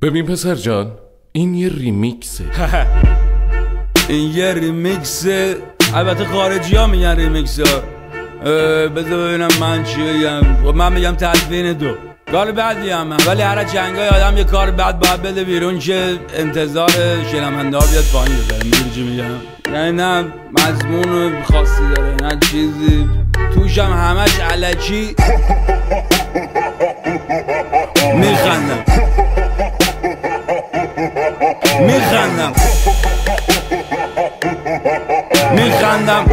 ببین پسر جان، این یه ریمیکسه. این یه ریمیکسه. البته خارجی ها میگن ریمیکس ها. بذار ببینم من چی بگم. من میگم تدوین دو کار بدی هم من، ولی هر جنگای آدم یه کار بد باید بده بیرون که انتظار شنونده ها بیاد پایین بذاره. میدونی چی میگم؟ یعنی نه مضمون خاصی داره نه چیزی توش، هم همش الکی میخندم میخندم میخندم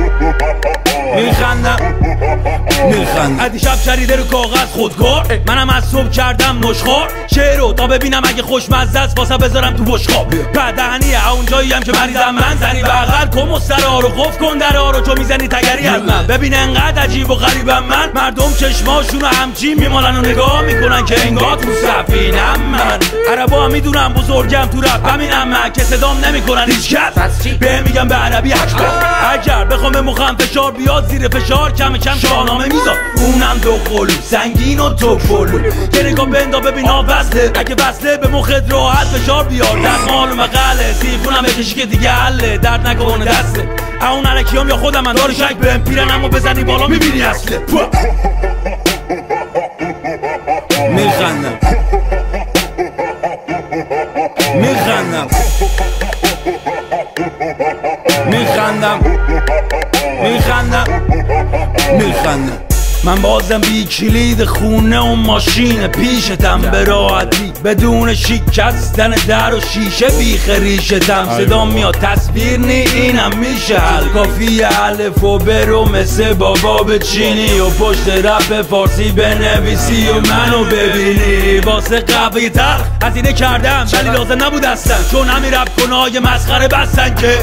میخندم میخندم. ادی شب شریده رو کاغذ خودکار، منم از صبح کردم نشخوار شعرو تا ببینم اگه خوشمزه است واسه بذارم تو بشقاب. پدهنیه اونجایی هم که مریضم من، زنی بغل کن مسترها رو قفل کن درها رو، چو میزنی تگری از من. ببین انقدر عجیب و غریبم من، مردم چشماشونو همچین میمالن و نگاه میکنن که انگار تو سفینم من. عربا هم میدونم بزرگم تو رپ، همینم من که صدام نمیکنن هیچکس. به میگم به عربی اکبر، اگر بخوام به مخم فشار بیاد زیر فشار کم کم شاهنامه میذار. اونم دو قلو سنگین و تو پلو که نگاه بندا ببین ها بسته، اگه بسته به مخت راحت فشار بیار. دستمال و مقله سیفونم بکشی که دیگه حله، درد نکنه دسته اون علکیام یا خودم من داری شک بهم پیرن، اما بزنی بالا میبینی اصله. میخندم میخندم میخندم میخندم میخندم. من بازم بی کلید خونه و ماشین پیشتم به راحتی بدون شکستن در و شیشه بیخ ریشتم. صدا میاد تصویر نی اینم میشه حل، کافی الف و برو مثل بابا به چینی و پشت رپ فارسی بنویسی و منو ببینی. واسه قهوه تلخ هزینه کردم ولی لازم نبود اصلا، چون همین رپ کنای مسخره بستن که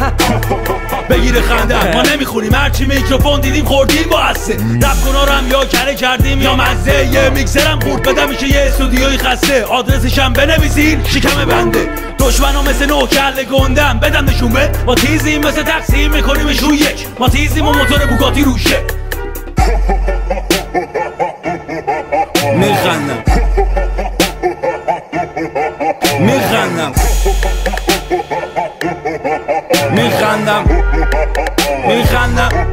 بگیره خندم. ما نمیخونیم هرچی میکروفون دیدیم خوردیم با هسته. رپ کنا رو هم یا کره کردیم یا مزه، یه میکسرم خورد بدم میشه یه استودیوی خسته. آدرسشم بنویسین شکم بنده، دشمنا مثل نوکل گندم بدم نشون به. ما تیزیم مثل تقسیم میکنیمشون یک، ما تیزیم و موتور بوگاتی روشه. میخندم میخندم میخندم میخندم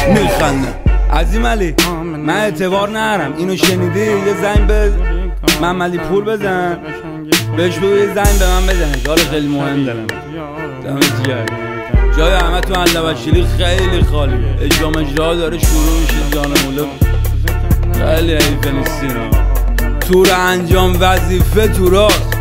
میخندم. عظیم علی من اعتبار نرم، اینو شنیدی یه زنگ به محمدی پور بزن بهش بگو یه زنگ به من بزنه، حالا خیلی مهم دارم. دمت گرم. جای همه تو اندبشیری خیلی خالیه، اجرا داره شروع میشه. جانموله خیلی حیفه نیستین، تور انجام وظیفه تو راست